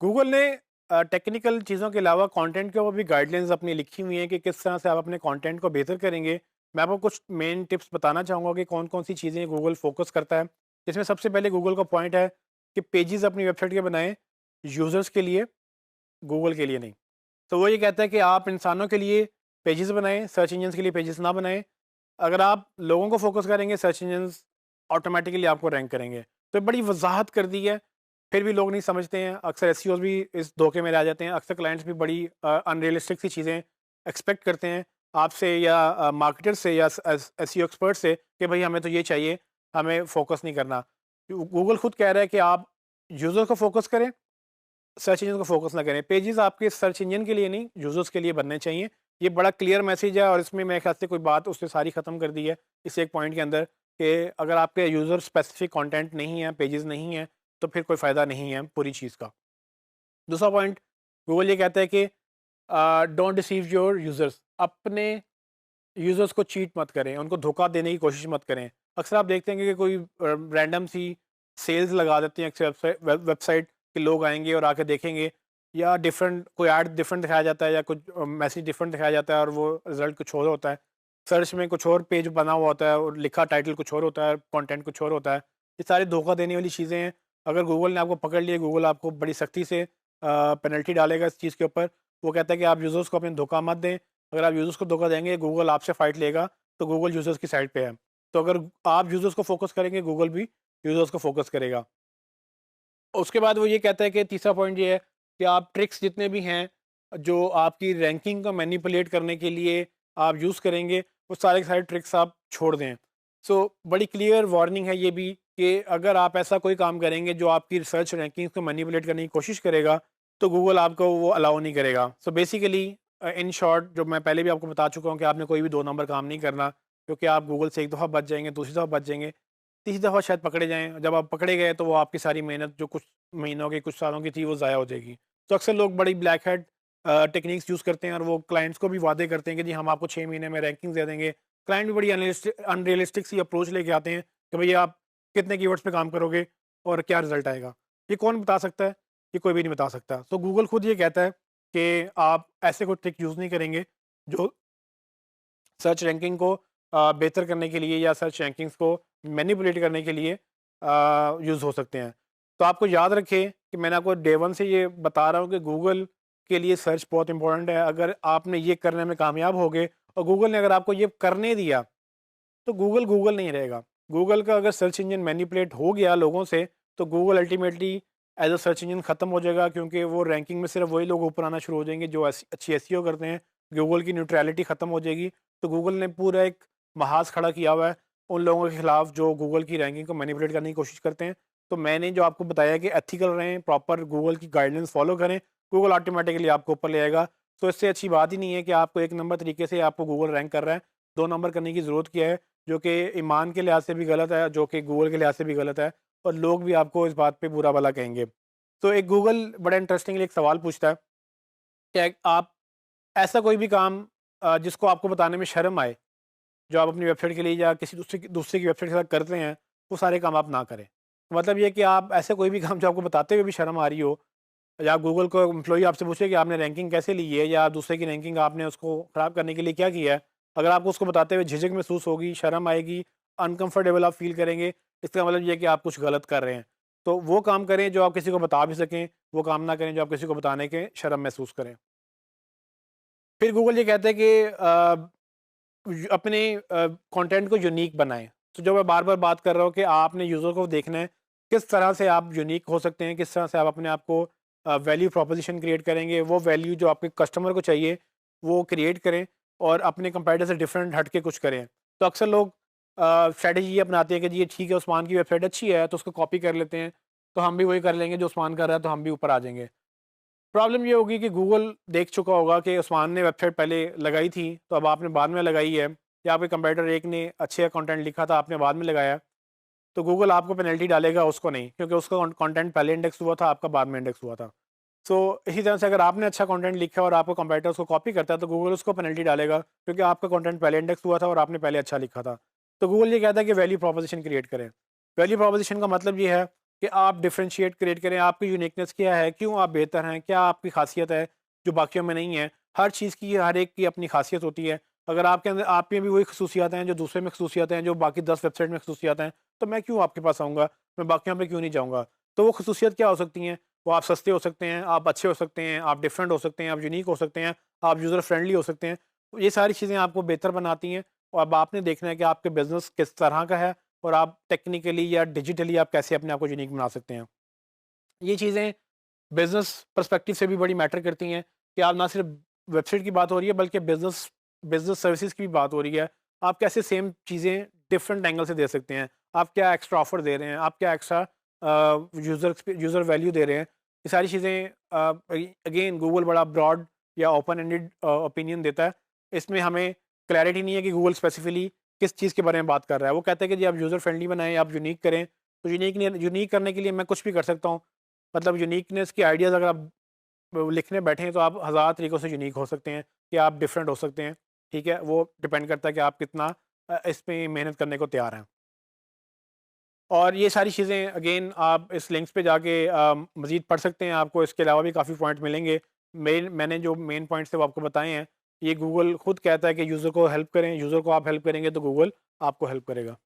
Google ने technical चीज़ों के अलावा कंटेंट के ऊपर भी गाइडलाइंस अपनी लिखी हुई हैं कि किस तरह से आप अपने कंटेंट को बेहतर करेंगे। मैं आपको कुछ मेन टिप्स बताना चाहूँगा कि कौन-कौन सी चीज़ें गूगल फ़ोकस करता है। इसमें सबसे पहले गूगल का पॉइंट है कि पेजेज़ अपनी वेबसाइट के बनाएँ, यूज़र्स के लिए, गूगल के लिए नहीं। तो वो ये कहता है कि आप इंसानों के लिए पेजेज़ बनाएँ, सर्च इंजिन्स के लिए पेजेज़ ना बनाएँ। अगर आप लोगों को फ़ोकस करेंगे, सर्च इंजिन्स ऑटोमैटिकली आपको रैंक करेंगे। तो बड़ी वज़ाहत कर दी है, फिर भी लोग नहीं समझते हैं। अक्सर एसईओज़ भी इस धोखे में रह जाते हैं। अक्सर क्लाइंट्स भी बड़ी अनरियलिस्टिक सी चीज़ें एक्सपेक्ट करते हैं आपसे या मार्केटर से या एसईओ एक्सपर्ट से कि भई हमें तो ये चाहिए, हमें फ़ोकस नहीं करना। गूगल खुद कह रहा है कि आप यूज़र को फ़ोकस करें, सर्च इंजन को फोकस ना करें। पेजेस आपके सर्च इंजन के लिए नहीं, यूजर्स के लिए बनने चाहिए। ये बड़ा क्लियर मैसेज है और इसमें मेरे ख्याल से कोई बात उसने सारी खत्म कर दी है इस एक पॉइंट के अंदर कि अगर आपके यूजर स्पेसिफिक कंटेंट नहीं है, पेजेस नहीं है, तो फिर कोई फ़ायदा नहीं है पूरी चीज़ का। दूसरा पॉइंट, गूगल ये कहता है कि डोंट डिसीव योर यूजर्स। अपने यूजर्स को चीट मत करें, उनको धोखा देने की कोशिश मत करें। अक्सर आप देखते हैं कि कोई रैंडम सी सेल्स लगा देते हैं वेबसाइट के लोग आएंगे और आके देखेंगे, या डिफरेंट कोई ऐड डिफरेंट दिखाया जाता है या कुछ मैसेज डिफरेंट दिखाया जाता है और वो रिजल्ट कुछ और होता है। सर्च में कुछ और पेज बना हुआ होता है और लिखा टाइटल कुछ और होता है, कंटेंट कुछ और होता है। ये सारी धोखा देने वाली चीज़ें हैं। अगर गूगल ने आपको पकड़ लिया, गूगल आपको बड़ी सख्ती से पेनल्टी डालेगा इस चीज़ के ऊपर। वो कहता है कि आप यूज़र्स को अपने धोखा मत दें। अगर आप यूज़र्स को धोखा देंगे, गूगल आपसे फाइट लेगा, तो गूगल यूज़र्स की साइड पे है। तो अगर आप यूज़र्स को फोकस करेंगे, गूगल भी यूज़र्स को फोकस करेगा। उसके बाद वो ये कहता है कि तीसरा पॉइंट ये है कि आप ट्रिक्स जितने भी हैं, जो आपकी रैंकिंग को मैनिपुलेट करने के लिए आप यूज़ करेंगे, वो सारे के सारे ट्रिक्स आप छोड़ दें। सो बड़ी क्लियर वार्निंग है ये भी कि अगर आप ऐसा कोई काम करेंगे जो आपकी रिसर्च रैंकिंग को मैनिपुलेट करने की कोशिश करेगा, तो गूगल आपको वो अलाउ नहीं करेगा। सो बेसिकली इन शॉर्ट, जो मैं पहले भी आपको बता चुका हूँ कि आपने कोई भी 2 नंबर काम नहीं करना, क्योंकि आप गूगल से एक दफ़ा बच जाएँगे, दूसरी दफ़ा बच जाएँगे, तीसरी दफ़ा शायद पकड़े जाएँ। जब आप पकड़े गए तो वो आपकी सारी मेहनत जो कुछ महीनों की, कुछ सालों की थी, वो ज़ाया हो जाएगी। तो अक्सर लोग बड़ी ब्लैक हैट टेक्निक्स यूज़ करते हैं और वो क्लाइंट्स को भी वादे करते हैं कि जी हम आपको 6 महीने में रैंकिंग दे देंगे। क्लाइंट भी बड़ी अनरियलिस्टिक सी अप्रोच लेके आते हैं कि भई आप कितने कीवर्ड्स पे काम करोगे और क्या रिज़ल्ट आएगा? ये कौन बता सकता है? ये कोई भी नहीं बता सकता। तो गूगल खुद ये कहता है कि आप ऐसे कोई ट्रिक यूज़ नहीं करेंगे जो सर्च रैंकिंग को बेहतर करने के लिए या सर्च रैंकिंग्स को मैनिपुलेट करने के लिए यूज़ हो सकते हैं। तो आपको याद रखें कि मैंने आपको डे 1 से ये बता रहा हूँ कि गूगल के लिए सर्च बहुत इंपॉर्टेंट है। अगर आपने ये करने में कामयाब हो गए और गूगल ने अगर आपको ये करने दिया, तो गूगल गूगल नहीं रहेगा। गूगल का अगर सर्च इंजन मैनिपुलेट हो गया लोगों से, तो Google ultimately as a search engine ख़त्म हो जाएगा, क्योंकि वो रैंकिंग में सिर्फ वही लोग ऊपर आना शुरू हो जाएँगे जो अच्छी एसईओ करते हैं। गूगल की न्यूट्रैलिटी ख़त्म हो जाएगी। तो गूगल ने पूरा एक महाज़ खड़ा किया हुआ है उन लोगों के खिलाफ जो गूगल की रैंकिंग को मैनिपुलेट करने की कोशिश करते हैं। तो मैंने जो आपको बताया कि एथिकल रहें, प्रॉपर गूगल की गाइडलाइंस फ़ॉलो करें, गूगल ऑटोमैटिकली आपको ऊपर ले आएगा। तो इससे अच्छी बात ही नहीं है कि आपको 1 नंबर तरीके से आपको गूगल रैंक कर रहा है। 2 नंबर करने की ज़रूरत क्या है? जो कि ईमान के लिहाज से भी गलत है, जो कि गूगल के लिहाज से भी गलत है, और लोग भी आपको इस बात पे बुरा-भला कहेंगे। तो एक गूगल बड़ा इंटरेस्टिंगली एक सवाल पूछता है कि आप ऐसा कोई भी काम जिसको आपको बताने में शर्म आए, जो आप अपनी वेबसाइट के लिए या किसी दूसरे की वेबसाइट के साथ करते हैं, वो सारे काम आप ना करें। मतलब ये है कि आप ऐसे कोई भी काम जो आपको बताते हुए भी शर्म आ रही हो, या गूगल को एम्प्लॉई आपसे पूछे कि आपने रैंकिंग कैसे ली है या दूसरे की रैंकिंग आपने उसको ख़राब करने के लिए क्या किया है, अगर आपको उसको बताते हुए झिझक महसूस होगी, शर्म आएगी, अनकंफर्टेबल आप फील करेंगे, इसका मतलब ये है कि आप कुछ गलत कर रहे हैं। तो वो काम करें जो आप किसी को बता भी सकें, वो काम ना करें जो आप किसी को बताने के शर्म महसूस करें। फिर गूगल ये कहता है कि अपने कंटेंट को यूनिक बनाएं। तो जो मैं बार बार बात कर रहा हूँ कि आपने यूज़र को देखना है किस तरह से आप यूनिक हो सकते हैं, किस तरह से आप अपने आप को वैल्यू प्रोपोजिशन क्रिएट करेंगे, वो वैल्यू जो आपके कस्टमर को चाहिए वो क्रिएट करें और अपने कंपेटिटर से डिफरेंट हट के कुछ करें। तो अक्सर लोग स्ट्रैटेजी ये अपनाते हैं कि जी ये ठीक है, उस्मान की वेबसाइट अच्छी है तो उसको कॉपी कर लेते हैं, तो हम भी वही कर लेंगे जो उस्मान कर रहा है, तो हम भी ऊपर आ जाएंगे। प्रॉब्लम ये होगी कि गूगल देख चुका होगा कि उस्मान ने वेबसाइट पहले लगाई थी, तो अब आपने बाद में लगाई है, या आपके कंपेटिटर एक ने अच्छे कंटेंट लिखा था, आपने बाद में लगाया, तो गूगल आपको पेनल्टी डालेगा, उसको नहीं, क्योंकि उसका कंटेंट पहले इंडेक्स हुआ था, आपका बाद में इंडेक्स हुआ था। सो इसी तरह से अगर आपने अच्छा कंटेंट लिखा है और आपको कंपेटिटर उसको कॉपी करता है, तो गूगल उसको पेनल्टी डालेगा, क्योंकि आपका कंटेंट पहले इंडेक्स हुआ था और आपने पहले अच्छा लिखा था। तो गूगल ये कहता है कि वैल्यू प्रोपोजिशन क्रिएट करें। वैल्यू प्रोपोजिशन का मतलब ये है कि आप डिफरेंशिएट क्रिएट करें, आपकी यूनिकनेस क्या है, क्यों आप बेहतर हैं, क्या आपकी खासियत है जो बाकियों में नहीं है। हर चीज़ की, हर एक की अपनी खासियत होती है। अगर आपके अंदर, आप में भी वही खसूसियात हैं जो दूसरे में खसूसियात हैं, जो बाकी 10 वेबसाइट में खसूसियात हैं, तो मैं क्यों आपके पास आऊँगा, मैं बाकियों पे क्यों नहीं जाऊँगा। तो वो खसूसियत क्या हो सकती हैं? वो आप सस्ते हो सकते हैं, आप अच्छे हो सकते हैं, आप डिफरेंट हो सकते हैं, आप यूनिक हो सकते हैं, आप यूज़र फ्रेंडली हो सकते हैं। तो ये सारी चीज़ें आपको बेहतर बनाती हैं, और अब आपने देखना है कि आपके बिज़नेस किस तरह का है, और आप टेक्निकली या डिजिटली आप कैसे अपने आप को यूनिक बना सकते हैं। ये चीज़ें बिज़नेस पर्सपेक्टिव से भी बड़ी मैटर करती हैं कि आप ना सिर्फ वेबसाइट की बात हो रही है, बल्कि बिज़नेस बिज़नेस सर्विसेज़ की भी बात हो रही है। आप कैसे सेम चीज़ें डिफरेंट एंगल से दे सकते हैं। आप क्या एक्स्ट्रा ऑफ़र दे रहे हैं, आप क्या एक्स्ट्रा यूज़र वैल्यू दे रहे हैं। ये सारी चीज़ें अगेन गूगल बड़ा ब्रॉड या ओपन एंडेड ओपिनियन देता है। इसमें हमें क्लैरिटी नहीं है कि गूगल स्पेसिफिकली किस चीज़ के बारे में बात कर रहा है। वो कहता है कि जी आप यूज़र फ्रेंडली बनाएँ, आप यूनिक करें। तो यूनिक करने के लिए मैं कुछ भी कर सकता हूँ। मतलब यूनिकनेस के आइडियाज़ अगर आप लिखने बैठे हैं, तो आप हज़ार तरीकों से यूनिक हो सकते हैं, कि आप डिफरेंट हो सकते हैं। ठीक है? वो डिपेंड करता है कि आप कितना इसमें मेहनत करने को तैयार हैं। और ये सारी चीज़ें अगेन आप इस लिंक्स पे जाके मज़ीद पढ़ सकते हैं, आपको इसके अलावा भी काफ़ी पॉइंट मिलेंगे। मैंने जो मेन पॉइंट्स थे वो आपको बताए हैं। ये गूगल खुद कहता है कि यूज़र को हेल्प करें, यूज़र को आप हेल्प करेंगे तो गूगल आपको हेल्प करेगा।